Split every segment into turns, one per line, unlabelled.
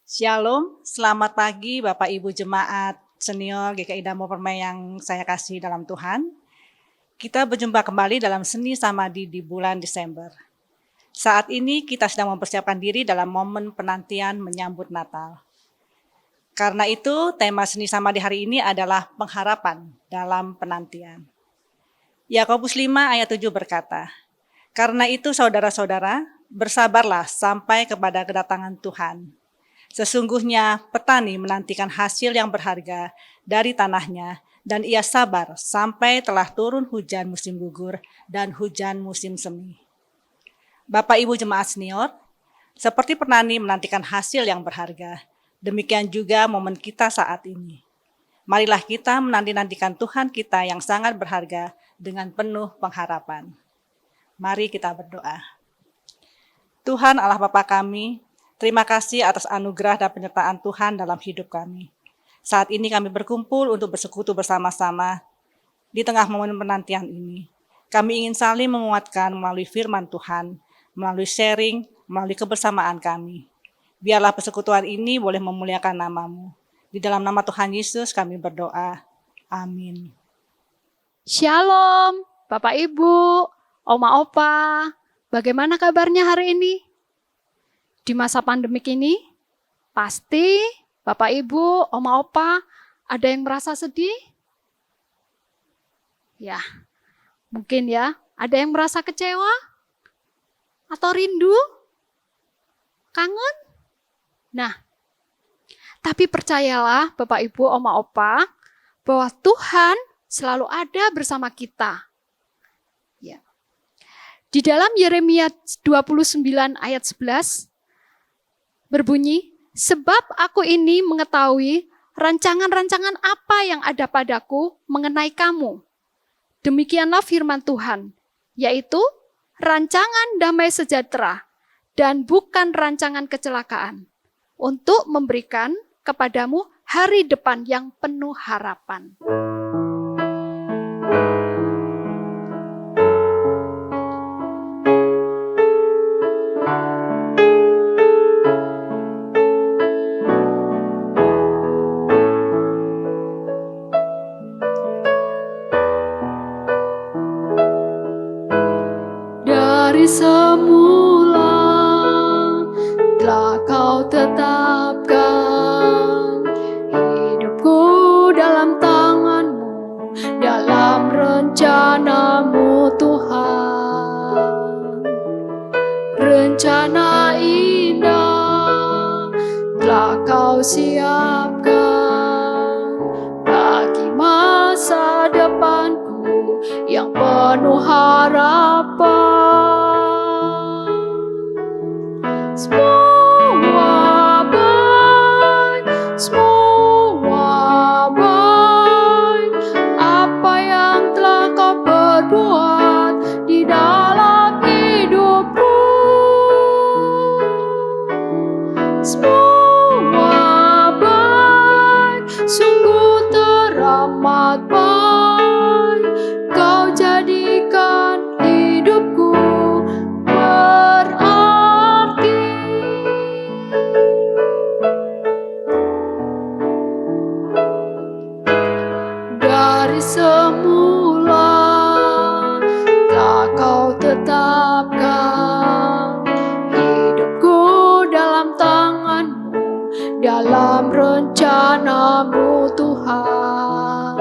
Shalom, selamat pagi Bapak Ibu Jemaat Senior GKI Damo Permai yang saya kasih dalam Tuhan. Kita berjumpa kembali dalam Seni Samadi di bulan Desember. Saat ini kita sedang mempersiapkan diri dalam momen penantian menyambut Natal. Karena itu tema Seni Samadi hari ini adalah pengharapan dalam penantian. Yakobus 5 ayat 7 berkata, "Karena itu saudara-saudara, bersabarlah sampai kepada kedatangan Tuhan. Sesungguhnya petani menantikan hasil yang berharga dari tanahnya, dan ia sabar sampai telah turun hujan musim gugur dan hujan musim semi." Bapak Ibu Jemaat Senior, seperti petani menantikan hasil yang berharga, demikian juga momen kita saat ini. Marilah kita menanti-nantikan Tuhan kita yang sangat berharga dengan penuh pengharapan. Mari kita berdoa. Tuhan Allah Bapa kami, terima kasih atas anugerah dan penyertaan Tuhan dalam hidup kami. Saat ini kami berkumpul untuk bersekutu bersama-sama di tengah momen penantian ini. Kami ingin saling menguatkan melalui firman Tuhan, melalui sharing, melalui kebersamaan kami. Biarlah persekutuan ini boleh memuliakan nama-Mu. Di dalam nama Tuhan Yesus kami berdoa. Amin.
Shalom, Bapak Ibu, Oma Opa, bagaimana kabarnya hari ini? Di masa pandemik ini, pasti Bapak Ibu, Oma Opa, ada yang merasa sedih? Ya, mungkin ya, ada yang merasa kecewa? Atau rindu? Kangen? Nah, tapi percayalah Bapak Ibu, Oma Opa, bahwa Tuhan selalu ada bersama kita. Ya. Di dalam Yeremia 29 ayat 11, berbunyi, "Sebab aku ini mengetahui rancangan-rancangan apa yang ada padaku mengenai kamu. Demikianlah firman Tuhan, yaitu rancangan damai sejahtera dan bukan rancangan kecelakaan, untuk memberikan kepadamu hari depan yang penuh harapan." Dari semula telah Kau tetapkan hidupku dalam tangan-Mu, dalam rencana-Mu Tuhan. Rencana indah telah Kau siapkan bagi masa depanku yang penuh harapan. Semua baik, apa yang telah Kau perbuat di dalam hidupku. Semua baik, sungguh teramat baik, Kau jadikan hidupku berarti. Dari semula telah Kau tetapkan hidupku dalam tangan-Mu, dalam rencana-Mu Tuhan.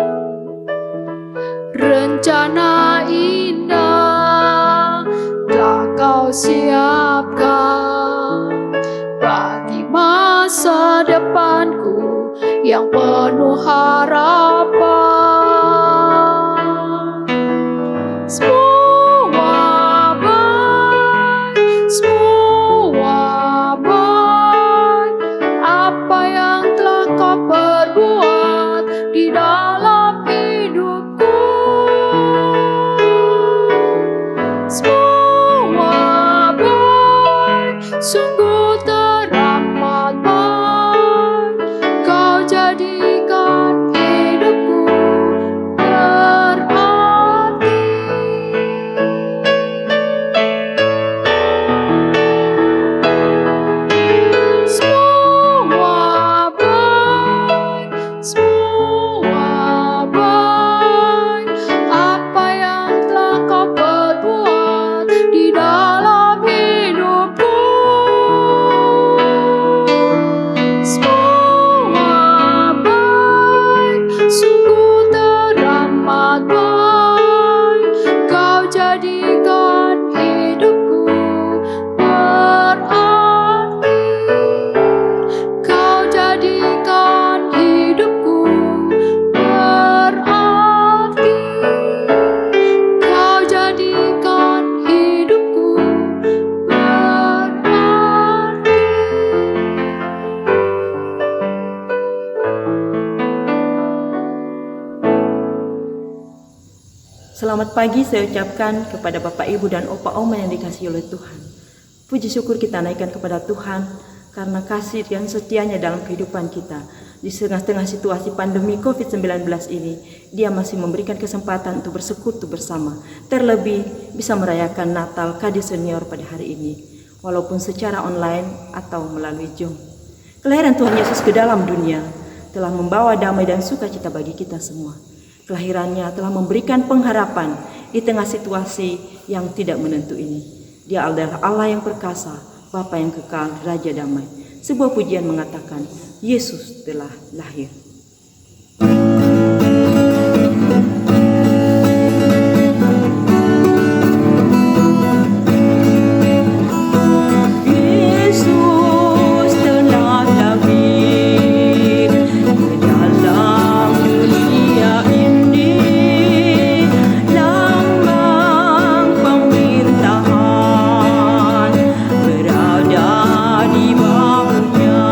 Rencana indah telah Kau siapkan bagi masa depanku yang penuh harapan. Semua baik, apa yang telah Kau perbuat di dalam hidupku. Semua baik, sungguh teramat baik, Kau jadikan hidupku
Selamat pagi saya ucapkan kepada Bapak, Ibu, dan Opa Oma yang dikasihi oleh Tuhan. Puji syukur kita naikkan kepada Tuhan karena kasih yang setianya dalam kehidupan kita. Di tengah-tengah situasi pandemi COVID-19 ini, Dia masih memberikan kesempatan untuk bersekutu bersama. Terlebih bisa merayakan Natal Kadi Senior pada hari ini, walaupun secara online atau melalui Zoom. Kelahiran Tuhan Yesus ke dalam dunia telah membawa damai dan sukacita bagi kita semua. Kelahirannya telah memberikan pengharapan di tengah situasi yang tidak menentu ini. Dia adalah Allah yang perkasa, Bapa yang kekal, Raja damai. Sebuah pujian mengatakan, Yesus telah lahir. Yesus telah lahir ke dalam dunia ini, lambang pemerintahan berada di bahunya.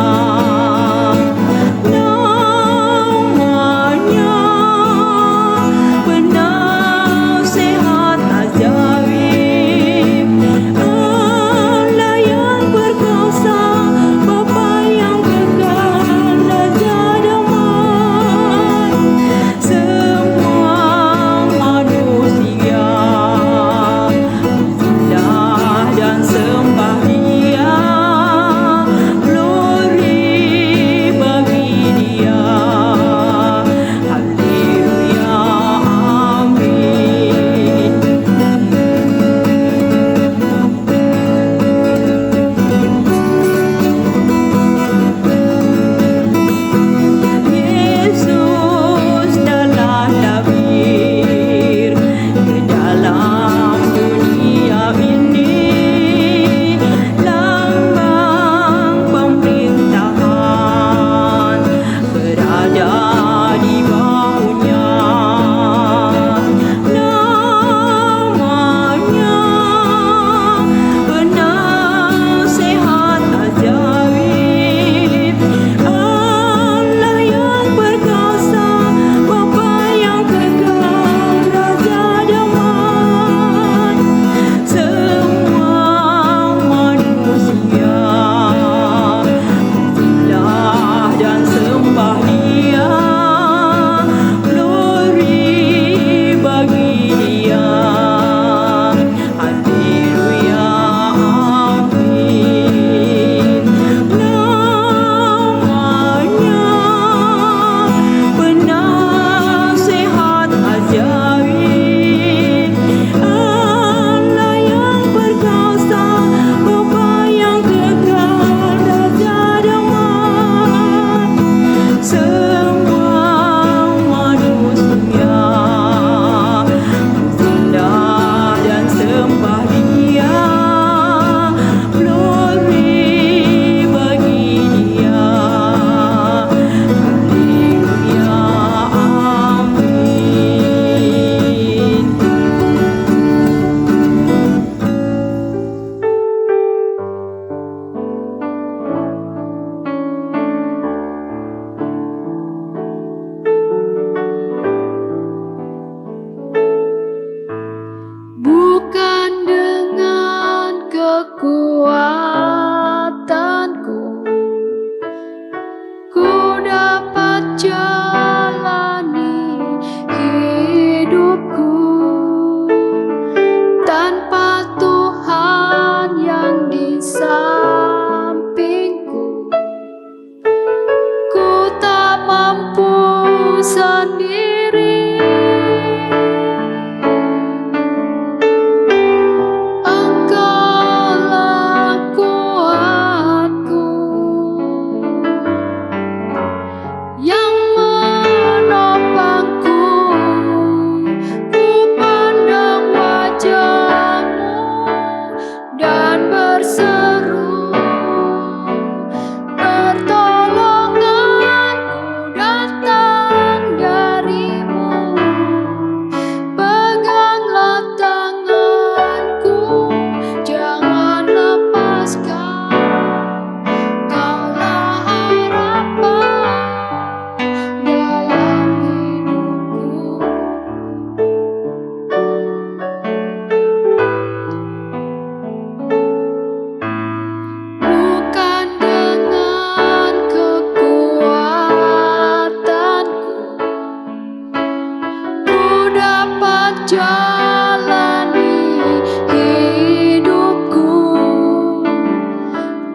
jalani hidupku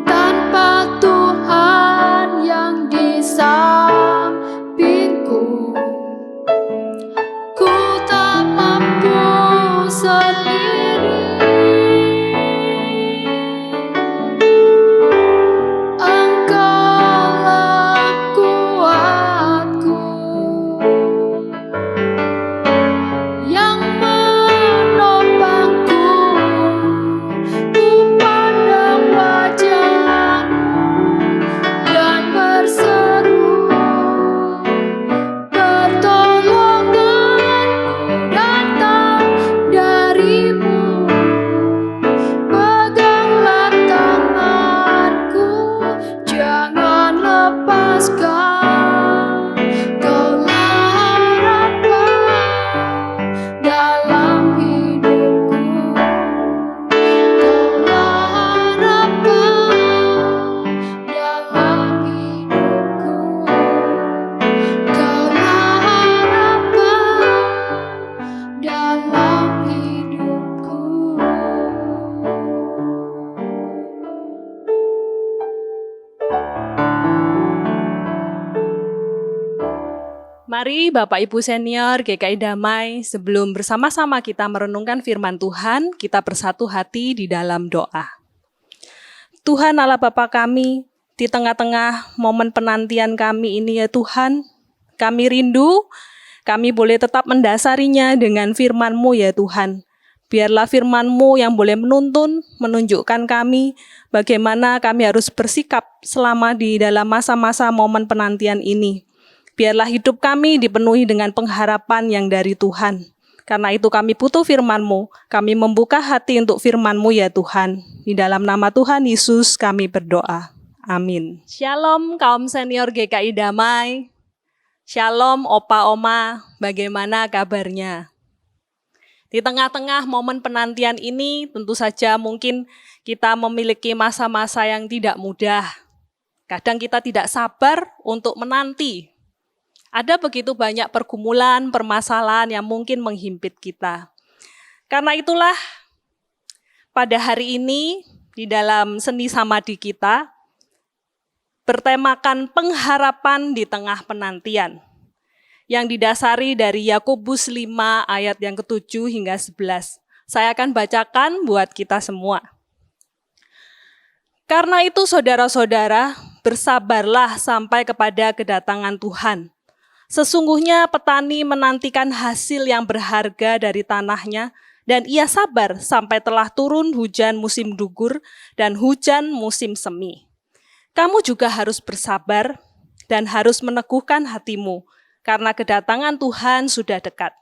tanpa Tuhan yang di sampingku. Ku tak mampu sendiri. Engkaulah kuatku yang menopangku. Ku pandang wajah-Mu dan berseru, pertolonganku datang dari-Mu. Peganglah tanganku, jangan lepaskan. Kaulah harapan dalam hidupku. Kaulah harapan dalam hidupku. Kaulah harapan dalam hidupku.
Mari Bapak Ibu Senior GKI Damai, sebelum bersama-sama kita merenungkan firman Tuhan, kita bersatu hati di dalam doa. Tuhan Allah Bapa kami, di tengah-tengah momen penantian kami ini ya Tuhan, kami rindu, kami boleh tetap mendasarinya dengan firman-Mu ya Tuhan. Biarlah firman-Mu yang boleh menuntun, menunjukkan kami bagaimana kami harus bersikap selama di dalam masa-masa momen penantian ini. Biarlah hidup kami dipenuhi dengan pengharapan yang dari Tuhan. Karena itu kami butuh firman-Mu, kami membuka hati untuk firman-Mu ya Tuhan. Di dalam nama Tuhan Yesus kami berdoa. Amin. Shalom kaum senior GKI Damai. Shalom Opa Oma, bagaimana kabarnya? Di tengah-tengah momen penantian ini tentu saja mungkin kita memiliki masa-masa yang tidak mudah. Kadang kita tidak sabar untuk menanti. Ada begitu banyak pergumulan, permasalahan yang mungkin menghimpit kita. Karena itulah pada hari ini di dalam seni samadi kita bertemakan pengharapan di tengah penantian yang didasari dari Yakobus 5 ayat yang ke-7 hingga 11. Saya akan bacakan buat kita semua. Karena itu saudara-saudara, bersabarlah sampai kepada kedatangan Tuhan. Sesungguhnya petani menantikan hasil yang berharga dari tanahnya, dan ia sabar sampai telah turun hujan musim gugur dan hujan musim semi. Kamu juga harus bersabar dan harus meneguhkan hatimu, karena kedatangan Tuhan sudah dekat.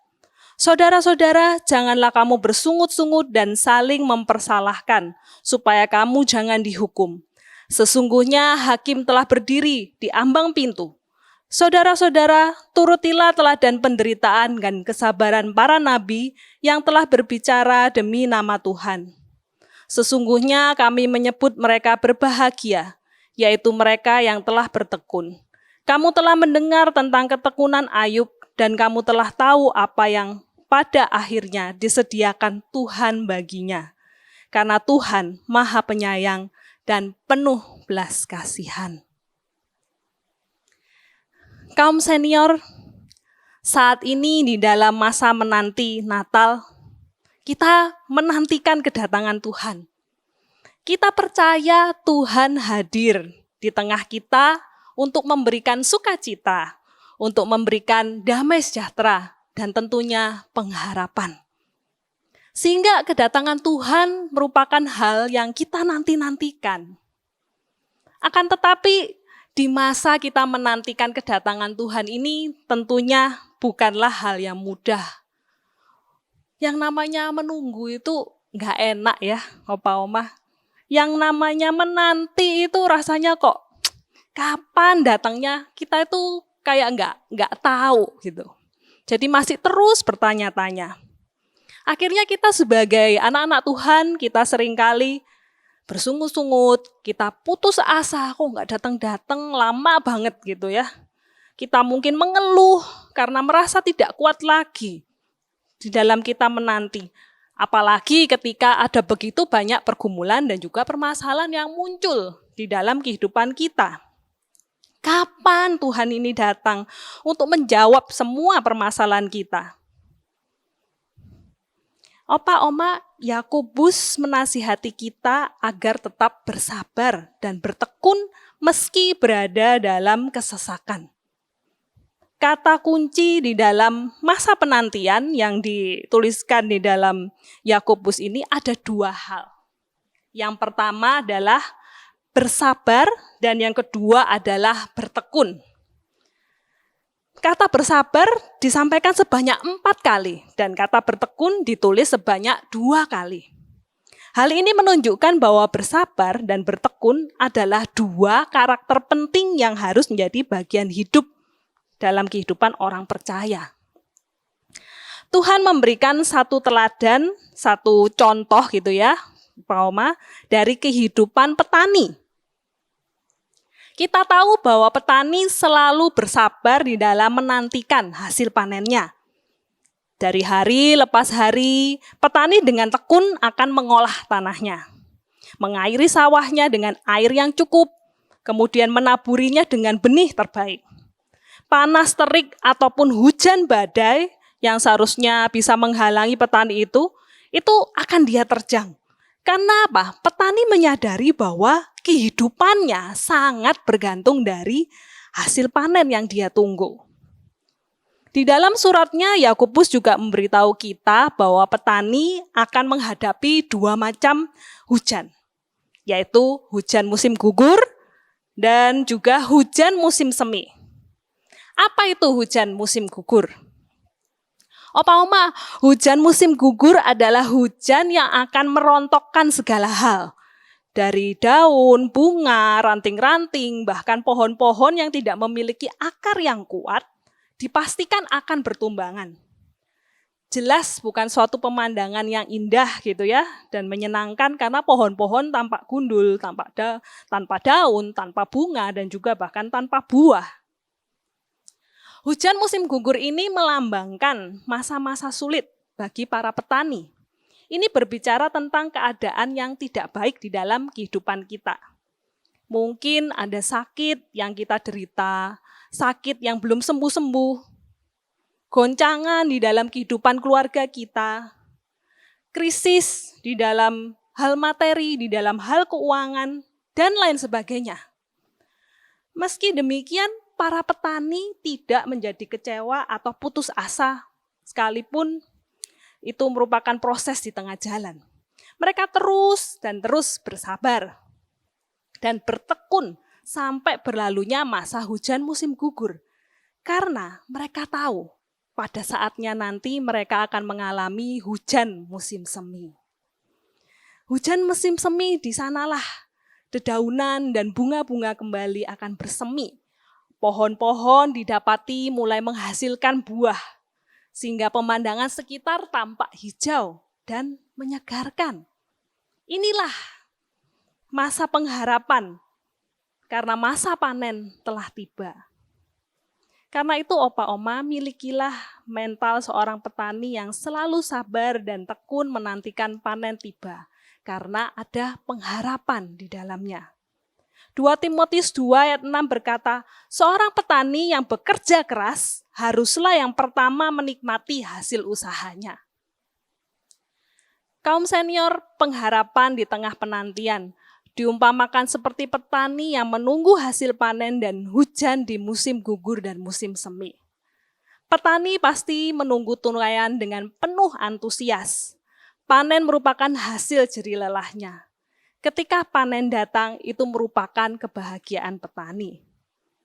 Saudara-saudara, janganlah kamu bersungut-sungut dan saling mempersalahkan, supaya kamu jangan dihukum. Sesungguhnya hakim telah berdiri di ambang pintu. Saudara-saudara, turutilah teladan penderitaan dan kesabaran para nabi yang telah berbicara demi nama Tuhan. Sesungguhnya kami menyebut mereka berbahagia, yaitu mereka yang telah bertekun. Kamu telah mendengar tentang ketekunan Ayub, dan kamu telah tahu apa yang pada akhirnya disediakan Tuhan baginya. Karena Tuhan Maha Penyayang dan penuh belas kasihan. Kaum senior, saat ini di dalam masa menanti Natal, kita menantikan kedatangan Tuhan. Kita percaya Tuhan hadir di tengah kita untuk memberikan sukacita, untuk memberikan damai sejahtera, dan tentunya pengharapan. Sehingga kedatangan Tuhan merupakan hal yang kita nanti-nantikan. Akan tetapi, di masa kita menantikan kedatangan Tuhan ini tentunya bukanlah hal yang mudah. Yang namanya menunggu itu nggak enak ya, Opa Oma. Yang namanya menanti itu rasanya kok kapan datangnya, kita itu kayak nggak tahu gitu. Jadi masih terus bertanya-tanya. Akhirnya kita sebagai anak-anak Tuhan, kita seringkali bersungut-sungut, kita putus asa, kok nggak datang-datang, lama banget gitu ya. Kita mungkin mengeluh karena merasa tidak kuat lagi di dalam kita menanti. Apalagi ketika ada begitu banyak pergumulan dan juga permasalahan yang muncul di dalam kehidupan kita. Kapan Tuhan ini datang untuk menjawab semua permasalahan kita? Opa, Oma, Yakobus menasihati kita agar tetap bersabar dan bertekun meski berada dalam kesesakan. Kata kunci di dalam masa penantian yang dituliskan di dalam Yakobus ini ada dua hal. Yang pertama adalah bersabar dan yang kedua adalah bertekun. Kata bersabar disampaikan sebanyak 4 kali dan kata bertekun ditulis sebanyak 2 kali. Hal ini menunjukkan bahwa bersabar dan bertekun adalah 2 karakter penting yang harus menjadi bagian hidup dalam kehidupan orang percaya. Tuhan memberikan satu teladan, satu contoh gitu ya, Pak Oma, dari kehidupan petani. Kita tahu bahwa petani selalu bersabar di dalam menantikan hasil panennya. Dari hari lepas hari, petani dengan tekun akan mengolah tanahnya, mengairi sawahnya dengan air yang cukup, kemudian menaburinya dengan benih terbaik. Panas terik ataupun hujan badai yang seharusnya bisa menghalangi petani itu akan dia terjang. Karena apa? Petani menyadari bahwa kehidupannya sangat bergantung dari hasil panen yang dia tunggu. Di dalam suratnya, Yakobus juga memberitahu kita bahwa petani akan menghadapi 2 macam hujan, yaitu hujan musim gugur dan juga hujan musim semi. Apa itu hujan musim gugur? Opa Oma, hujan musim gugur adalah hujan yang akan merontokkan segala hal. Dari daun, bunga, ranting-ranting, bahkan pohon-pohon yang tidak memiliki akar yang kuat, dipastikan akan bertumbangan. Jelas bukan suatu pemandangan yang indah gitu ya, dan menyenangkan karena pohon-pohon tampak gundul, tanpa daun, tanpa bunga, dan juga bahkan tanpa buah. Hujan musim gugur ini melambangkan masa-masa sulit bagi para petani. Ini berbicara tentang keadaan yang tidak baik di dalam kehidupan kita. Mungkin ada sakit yang kita derita, sakit yang belum sembuh-sembuh, goncangan di dalam kehidupan keluarga kita, krisis di dalam hal materi, di dalam hal keuangan, dan lain sebagainya. Meski demikian, para petani tidak menjadi kecewa atau putus asa, sekalipun itu merupakan proses di tengah jalan. Mereka terus dan terus bersabar dan bertekun sampai berlalunya masa hujan musim gugur. Karena mereka tahu pada saatnya nanti mereka akan mengalami hujan musim semi. Hujan musim semi di sanalah dedaunan dan bunga-bunga kembali akan bersemi. Pohon-pohon didapati mulai menghasilkan buah, sehingga pemandangan sekitar tampak hijau dan menyegarkan. Inilah masa pengharapan, karena masa panen telah tiba. Karena itu Opa Oma, milikilah mental seorang petani yang selalu sabar dan tekun menantikan panen tiba, karena ada pengharapan di dalamnya. 2 Timotius 2 ayat 6 berkata, seorang petani yang bekerja keras haruslah yang pertama menikmati hasil usahanya. Kaum senior, pengharapan di tengah penantian diumpamakan seperti petani yang menunggu hasil panen dan hujan di musim gugur dan musim semi. Petani pasti menunggu tunuyan dengan penuh antusias. Panen merupakan hasil jerih lelahnya. Ketika panen datang, itu merupakan kebahagiaan petani.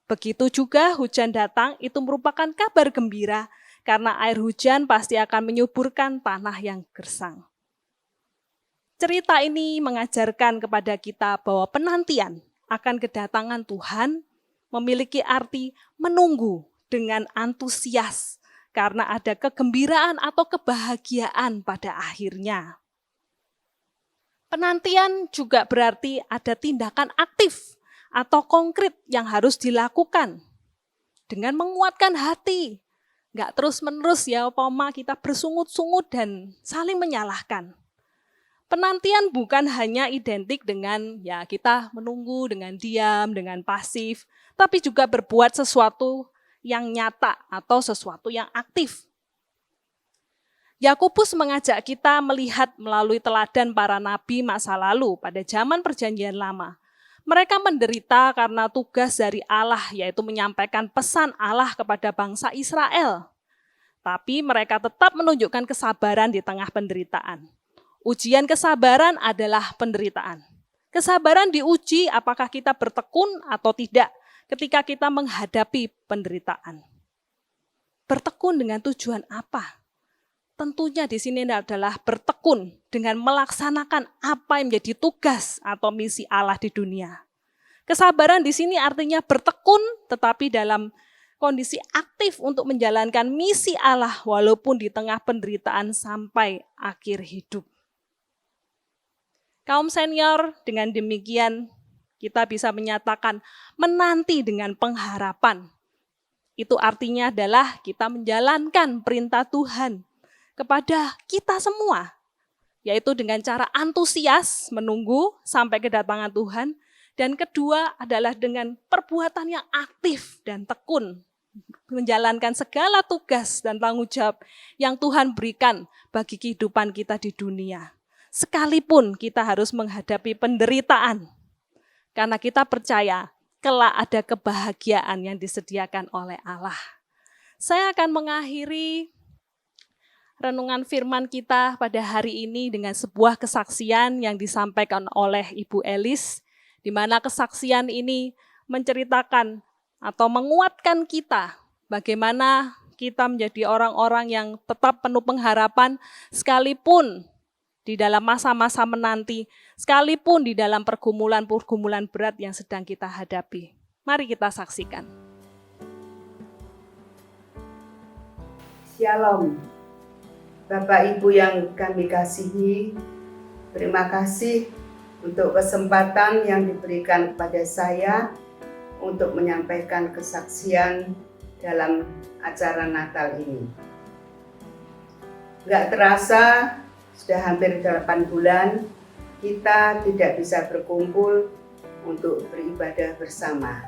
Begitu juga hujan datang, itu merupakan kabar gembira, karena air hujan pasti akan menyuburkan tanah yang gersang. Cerita ini mengajarkan kepada kita bahwa penantian akan kedatangan Tuhan memiliki arti menunggu dengan antusias, karena ada kegembiraan atau kebahagiaan pada akhirnya. Penantian juga berarti ada tindakan aktif atau konkret yang harus dilakukan dengan menguatkan hati, Nggak terus-menerus ya Opa Oma kita bersungut-sungut dan saling menyalahkan. Penantian bukan hanya identik dengan ya kita menunggu dengan diam, dengan pasif, tapi juga berbuat sesuatu yang nyata atau sesuatu yang aktif. Yakobus mengajak kita melihat melalui teladan para nabi masa lalu pada zaman Perjanjian Lama. Mereka menderita karena tugas dari Allah, yaitu menyampaikan pesan Allah kepada bangsa Israel. Tapi mereka tetap menunjukkan kesabaran di tengah penderitaan. Ujian kesabaran adalah penderitaan. Kesabaran diuji apakah kita bertekun atau tidak ketika kita menghadapi penderitaan. Bertekun dengan tujuan apa? Tentunya di sini adalah bertekun dengan melaksanakan apa yang menjadi tugas atau misi Allah di dunia. Kesabaran di sini artinya bertekun tetapi dalam kondisi aktif untuk menjalankan misi Allah walaupun di tengah penderitaan sampai akhir hidup. Kaum senior, dengan demikian kita bisa menyatakan menanti dengan pengharapan. Itu artinya adalah kita menjalankan perintah Tuhan kepada kita semua, yaitu dengan cara antusias menunggu sampai kedatangan Tuhan, dan kedua adalah dengan perbuatan yang aktif dan tekun, menjalankan segala tugas dan tanggung jawab yang Tuhan berikan bagi kehidupan kita di dunia. Sekalipun kita harus menghadapi penderitaan, karena kita percaya kelak ada kebahagiaan yang disediakan oleh Allah. Saya akan mengakhiri renungan firman kita pada hari ini dengan sebuah kesaksian yang disampaikan oleh Ibu Elis, di mana kesaksian ini menceritakan atau menguatkan kita bagaimana kita menjadi orang-orang yang tetap penuh pengharapan sekalipun di dalam masa-masa menanti, sekalipun di dalam pergumulan-pergumulan berat yang sedang kita hadapi. Mari kita saksikan.
Shalom, Bapak Ibu yang kami kasihi, terima kasih untuk kesempatan yang diberikan kepada saya untuk menyampaikan kesaksian dalam acara Natal ini. Nggak terasa, sudah hampir 8 bulan kita tidak bisa berkumpul untuk beribadah bersama.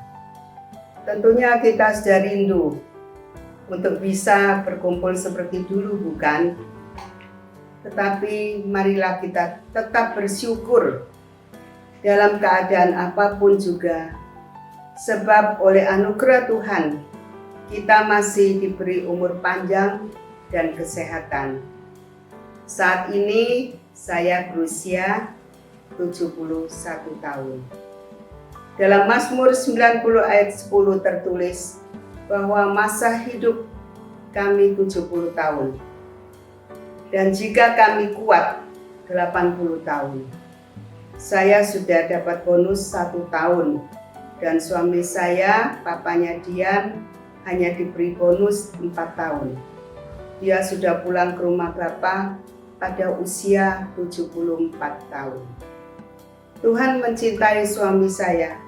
Tentunya kita sudah rindu untuk bisa berkumpul seperti dulu, bukan? Tetapi marilah kita tetap bersyukur dalam keadaan apapun juga, sebab oleh anugerah Tuhan kita masih diberi umur panjang dan kesehatan. Saat ini saya berusia 71 tahun. Dalam Mazmur 90 ayat 10 tertulis bahwa masa hidup kami 70 tahun. Dan jika kami kuat 80 tahun. Saya sudah dapat bonus 1 tahun. Dan suami saya, papanya Dian, hanya diberi bonus 4 tahun. Dia sudah pulang ke rumah Bapa pada usia 74 tahun. Tuhan mencintai suami saya.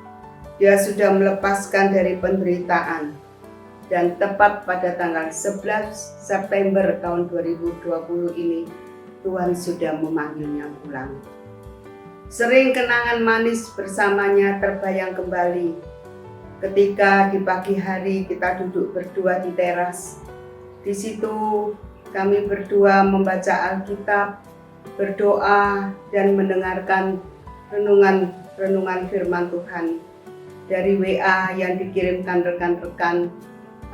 Dia sudah melepaskan dari penderitaan. Dan tepat pada tanggal 11 September tahun 2020 ini, Tuhan sudah memanggilnya pulang. Sering kenangan manis bersamanya terbayang kembali. Ketika di pagi hari kita duduk berdua di teras. Di situ kami berdua membaca Alkitab, berdoa, dan mendengarkan renungan firman Tuhan dari WA yang dikirimkan rekan-rekan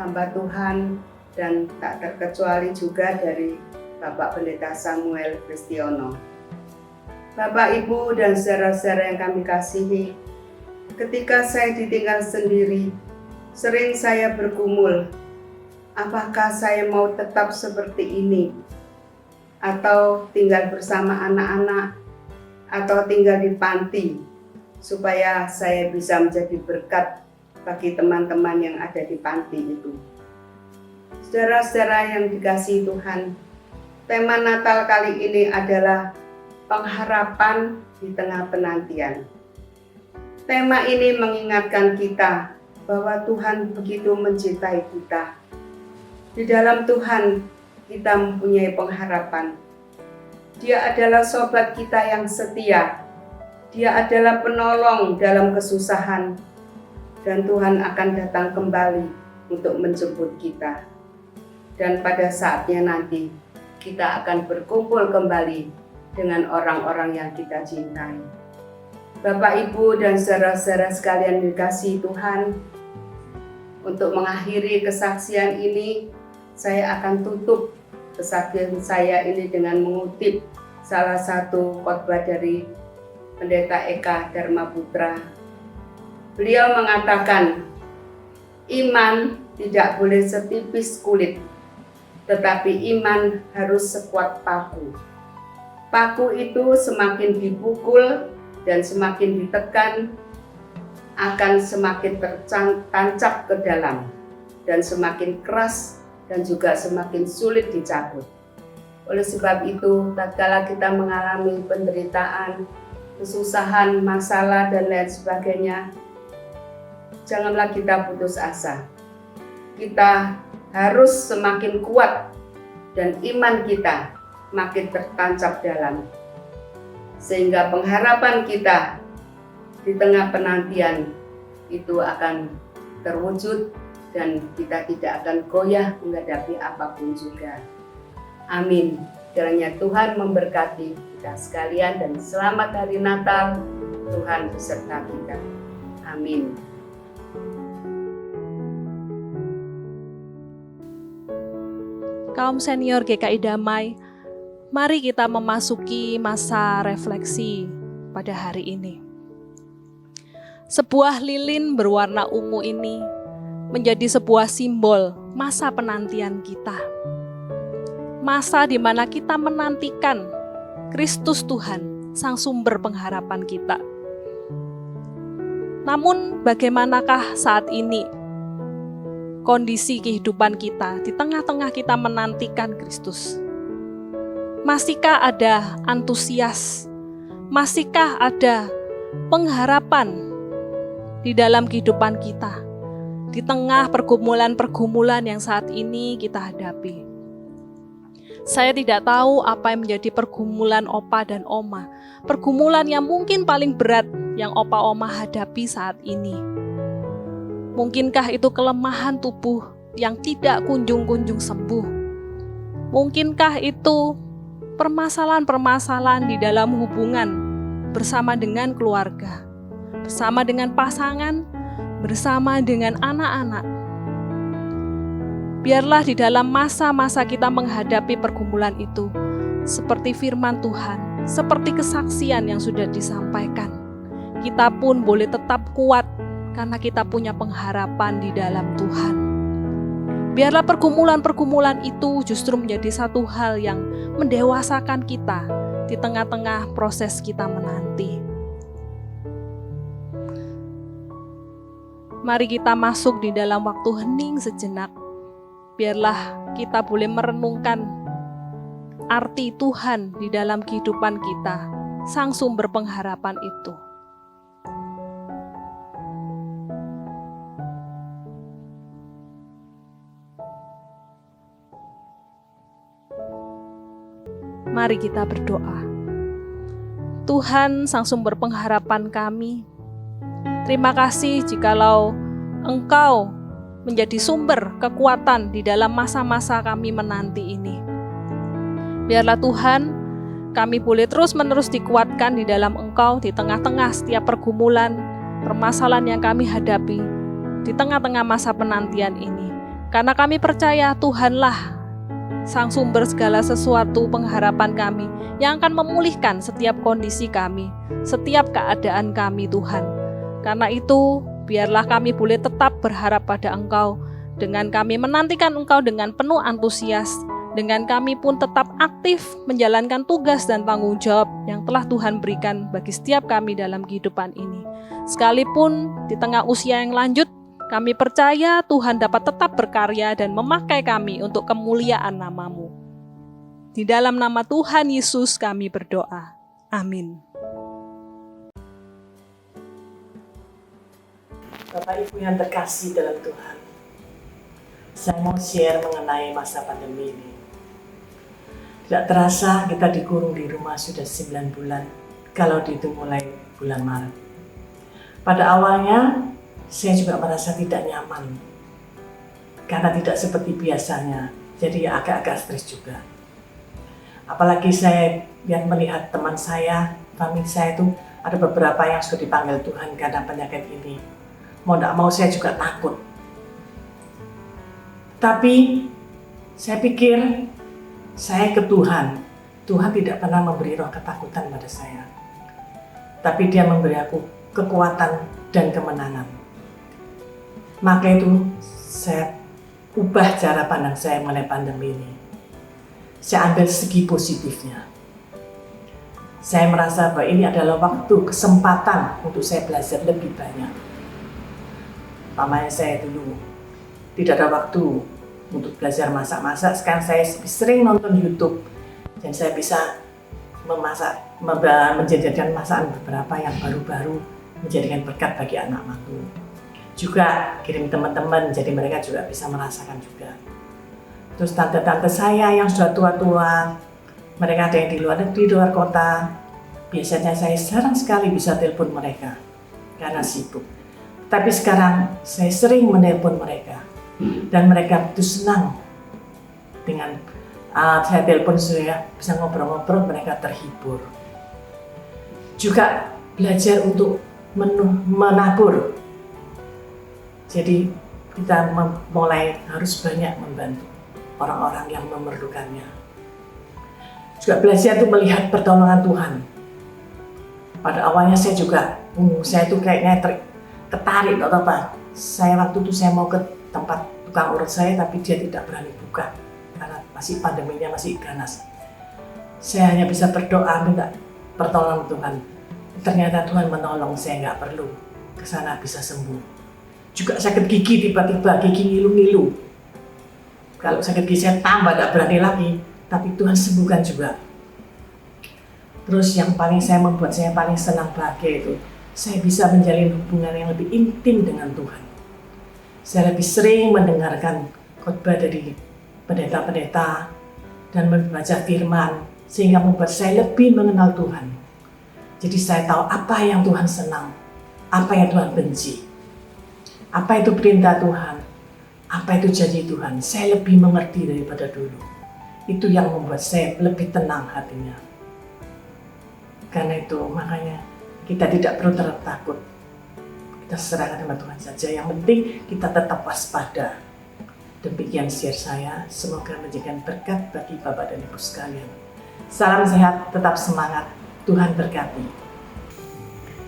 hamba Tuhan, dan tak terkecuali juga dari Bapak Pendeta Samuel Kristiono. Bapak, Ibu, dan saudara-saudara yang kami kasihi, ketika saya ditinggal sendiri, sering saya bergumul, apakah saya mau tetap seperti ini? Atau tinggal bersama anak-anak? Atau tinggal di panti? Supaya saya bisa menjadi berkat bagi teman-teman yang ada di panti itu. Saudara-saudara yang dikasihi Tuhan, tema Natal kali ini adalah pengharapan di tengah penantian. Tema ini mengingatkan kita bahwa Tuhan begitu mencintai kita. Di dalam Tuhan kita mempunyai pengharapan. Dia adalah sobat kita yang setia. Dia adalah penolong dalam kesusahan. Dan Tuhan akan datang kembali untuk menjemput kita. Dan pada saatnya nanti kita akan berkumpul kembali dengan orang-orang yang kita cintai. Bapak, Ibu, dan saudara-saudara sekalian dikasihi Tuhan, untuk mengakhiri kesaksian ini, saya akan tutup kesaksian saya ini dengan mengutip salah satu khotbah dari Pendeta Eka Dharma Putra. Beliau mengatakan, iman tidak boleh setipis kulit, tetapi iman harus sekuat paku. Paku itu semakin dipukul dan semakin ditekan, akan semakin tertancap ke dalam dan semakin keras dan juga semakin sulit dicabut. Oleh sebab itu, tatkala kita mengalami penderitaan, kesusahan, masalah, dan lain sebagainya, janganlah kita putus asa. Kita harus semakin kuat dan iman kita makin tertancap dalam. Sehingga pengharapan kita di tengah penantian itu akan terwujud dan kita tidak akan goyah menghadapi apapun juga. Amin. Kiranya Tuhan memberkati kita sekalian dan selamat hari Natal. Tuhan beserta kita. Amin.
Kaum senior GKI Damai, mari kita memasuki masa refleksi pada hari ini. Sebuah lilin berwarna ungu ini menjadi sebuah simbol masa penantian kita. Masa di mana kita menantikan Kristus Tuhan, Sang Sumber pengharapan kita. Namun bagaimanakah saat ini kondisi kehidupan kita di tengah-tengah kita menantikan Kristus? Masihkah ada antusias? Masihkah ada pengharapan di dalam kehidupan kita? Di tengah pergumulan-pergumulan yang saat ini kita hadapi. Saya tidak tahu apa yang menjadi pergumulan Opa dan Oma. Pergumulan yang mungkin paling berat yang Opa Oma hadapi saat ini. Mungkinkah itu kelemahan tubuh yang tidak kunjung-kunjung sembuh? Mungkinkah itu permasalahan-permasalahan di dalam hubungan bersama dengan keluarga, bersama dengan pasangan, bersama dengan anak-anak? Biarlah di dalam masa-masa kita menghadapi pergumulan itu, seperti firman Tuhan, seperti kesaksian yang sudah disampaikan, kita pun boleh tetap kuat karena kita punya pengharapan di dalam Tuhan. Biarlah pergumulan-pergumulan itu justru menjadi satu hal yang mendewasakan kita di tengah-tengah proses kita menanti. Mari kita masuk di dalam waktu hening sejenak. Biarlah kita boleh merenungkan arti Tuhan di dalam kehidupan kita, Sang Sumber pengharapan itu. Mari kita berdoa. Tuhan, Sang Sumber pengharapan kami, terima kasih jikalau Engkau menjadi sumber kekuatan di dalam masa-masa kami menanti ini. Biarlah Tuhan, kami boleh terus-menerus dikuatkan di dalam Engkau di tengah-tengah setiap pergumulan, permasalahan yang kami hadapi, di tengah-tengah masa penantian ini. Karena kami percaya Tuhanlah Sang Sumber segala sesuatu pengharapan kami yang akan memulihkan setiap kondisi kami, setiap keadaan kami Tuhan. Karena itu, biarlah kami boleh tetap berharap pada Engkau, dengan kami menantikan Engkau dengan penuh antusias, dengan kami pun tetap aktif menjalankan tugas dan tanggung jawab yang telah Tuhan berikan bagi setiap kami dalam kehidupan ini. Sekalipun di tengah usia yang lanjut, kami percaya Tuhan dapat tetap berkarya dan memakai kami untuk kemuliaan nama-Mu. Di dalam nama Tuhan Yesus kami berdoa. Amin.
Bapak Ibu yang terkasih dalam Tuhan,
Saya mau share mengenai masa pandemi ini. Tidak terasa kita dikurung di rumah sudah 9 bulan, kalau dihitung mulai bulan Maret. Pada awalnya, saya juga merasa tidak nyaman, karena tidak seperti biasanya, jadi agak-agak stres juga. Apalagi saya melihat teman saya, famili saya itu ada beberapa yang sudah dipanggil Tuhan karena penyakit ini. Mau tidak mau saya juga takut. Tapi saya pikir saya ke Tuhan. Tuhan tidak pernah memberi roh ketakutan pada saya. Tapi Dia memberi aku kekuatan dan kemenangan. Maka itu saya ubah cara pandang saya mengenai pandemi ini. Saya ambil segi positifnya. Saya merasa bahwa ini adalah waktu, kesempatan untuk saya belajar lebih banyak. Pamannya saya dulu tidak ada waktu untuk belajar masak-masak. Sekarang saya sering nonton YouTube dan saya bisa memasak, menjadikan masakan beberapa yang baru-baru menjadikan berkat bagi anak-anakku. Juga kirim teman-teman, jadi mereka juga bisa merasakan juga. Terus tante-tante saya yang sudah tua-tua, mereka ada yang di luar negeri, di luar kota. Biasanya saya jarang sekali bisa telepon mereka karena sibuk. Tapi sekarang saya sering menelpon mereka dan mereka begitu senang dengan saya telepon, saya bisa ngobrol-ngobrol, mereka terhibur. Juga belajar untuk menabur. Jadi kita mulai harus banyak membantu orang-orang yang memerlukannya. Juga belajar untuk melihat pertolongan Tuhan. Pada awalnya saya juga, saya tuh kayaknya ketarik atau apa. Saya waktu itu saya mau ke tempat tukang urut saya, tapi dia tidak berani buka karena masih pandeminya masih ganas. Saya hanya bisa berdoa minta pertolongan Tuhan. Ternyata Tuhan menolong, saya nggak perlu ke sana, bisa sembuh. Juga sakit gigi, tiba-tiba gigi ngilu-ngilu. Kalau sakit gigi saya tambah nggak berani lagi, tapi Tuhan sembuhkan juga. Terus yang paling membuat saya paling senang bahagia itu, saya bisa menjalin hubungan yang lebih intim dengan Tuhan. Saya lebih sering mendengarkan khotbah dari pendeta-pendeta dan membaca firman, sehingga membuat saya lebih mengenal Tuhan. Jadi saya tahu apa yang Tuhan senang, apa yang Tuhan benci, apa itu perintah Tuhan, apa itu janji Tuhan. Saya lebih mengerti daripada dulu. Itu yang membuat saya lebih tenang hatinya. Karena itu makanya kita tidak perlu takut. Kita serahkan sama Tuhan saja. Yang penting kita tetap waspada. Demikian share saya. Semoga menjadikan berkat bagi Bapak dan Ibu sekalian. Salam sehat, tetap semangat. Tuhan berkati.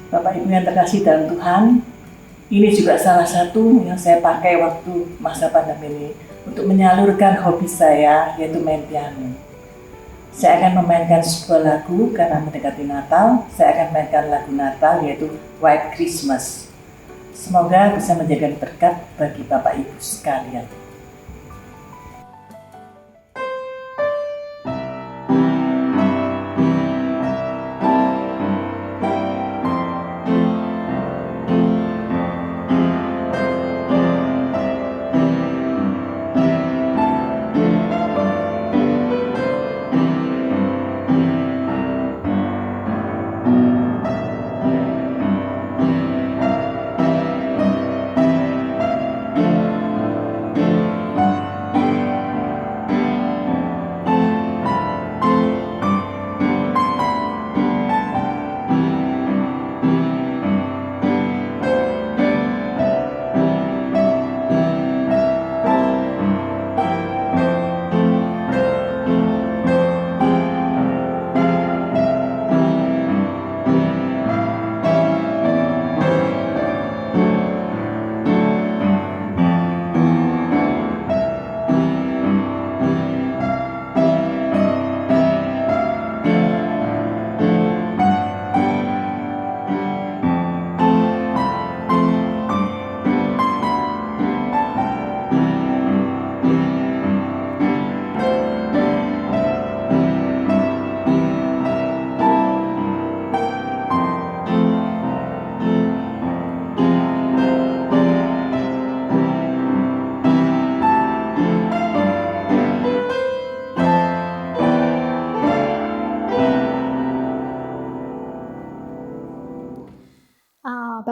Bapak Ibu yang terkasih dalam Tuhan, ini juga salah satu yang saya pakai waktu masa pandemi ini untuk menyalurkan hobi saya, yaitu main piano. Saya akan memainkan sebuah lagu karena mendekati Natal. Saya akan mainkan lagu Natal yaitu White Christmas. Semoga bisa menjadikan berkat bagi Bapak Ibu sekalian.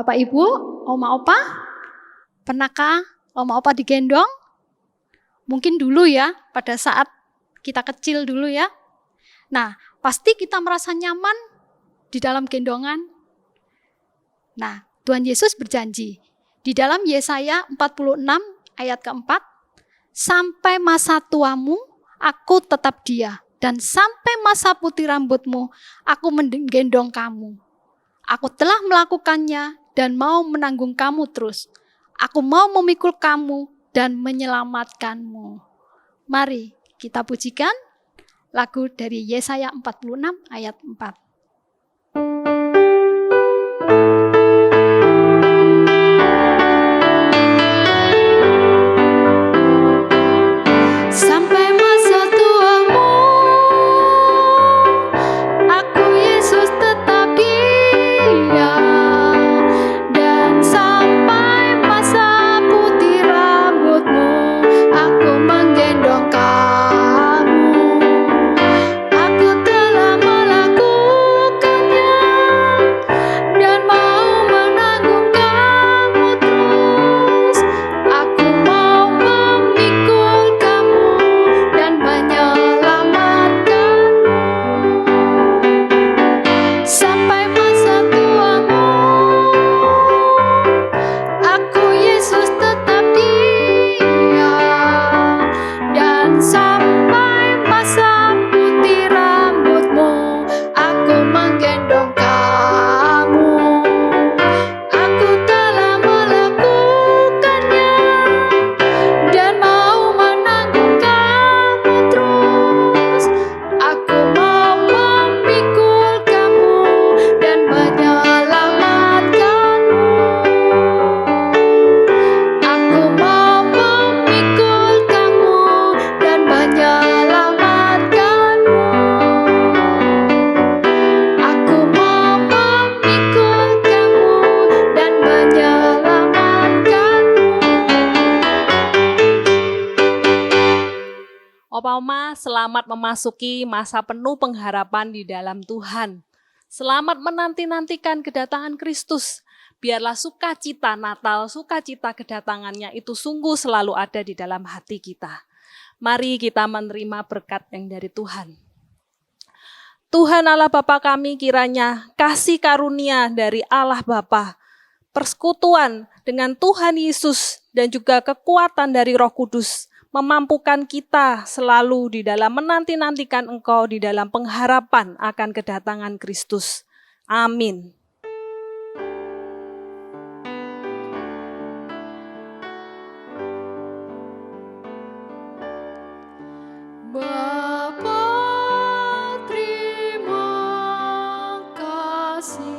Bapak Ibu, Oma Opa, pernahkah Oma Opa digendong? Mungkin dulu ya, pada saat kita kecil dulu ya. Nah, pasti kita merasa nyaman di dalam gendongan. Nah, Tuhan Yesus berjanji di dalam Yesaya 46 ayat keempat, sampai masa tuamu aku tetap dia, dan sampai masa putih rambutmu aku menggendong kamu. Aku telah melakukannya dan mau menanggung kamu terus. Aku mau memikul kamu dan menyelamatkanmu. Mari kita pujikan lagu dari Yesaya 46 ayat 4. Sampai masa tuamu, aku Yesus tetap dia, dan sampai masa putih rambutmu, aku menggendong kamu. Aku telah melakukannya dan mau menanggung kamu terus. Aku mau memikul kamu dan menyelamatkanmu. Sampai masa tuamu, aku Yesus tetap dia, dan sampai masa putih rambutmu, aku menggendong kamu. Aku telah melakukannya dan mau menanggung kamu terus. Aku mau memikul kamu dan menyelamatkanmu. Aku mau memikul kamu dan menyelamatkanmu. Aku mau memikul kamu dan menyelamatkanmu.
Opa Oma, selamat memasuki masa penuh pengharapan di dalam Tuhan. Selamat menanti-nantikan kedatangan Kristus. Biarlah sukacita Natal, sukacita kedatangannya itu sungguh selalu ada di dalam hati kita. Mari kita menerima berkat yang dari Tuhan. Tuhan Allah Bapa kami, kiranya kasih karunia dari Allah Bapa, persekutuan dengan Tuhan Yesus dan juga kekuatan dari Roh Kudus memampukan kita selalu di dalam menanti-nantikan Engkau di dalam pengharapan akan kedatangan Kristus. Amin.
Bapa, terima kasih.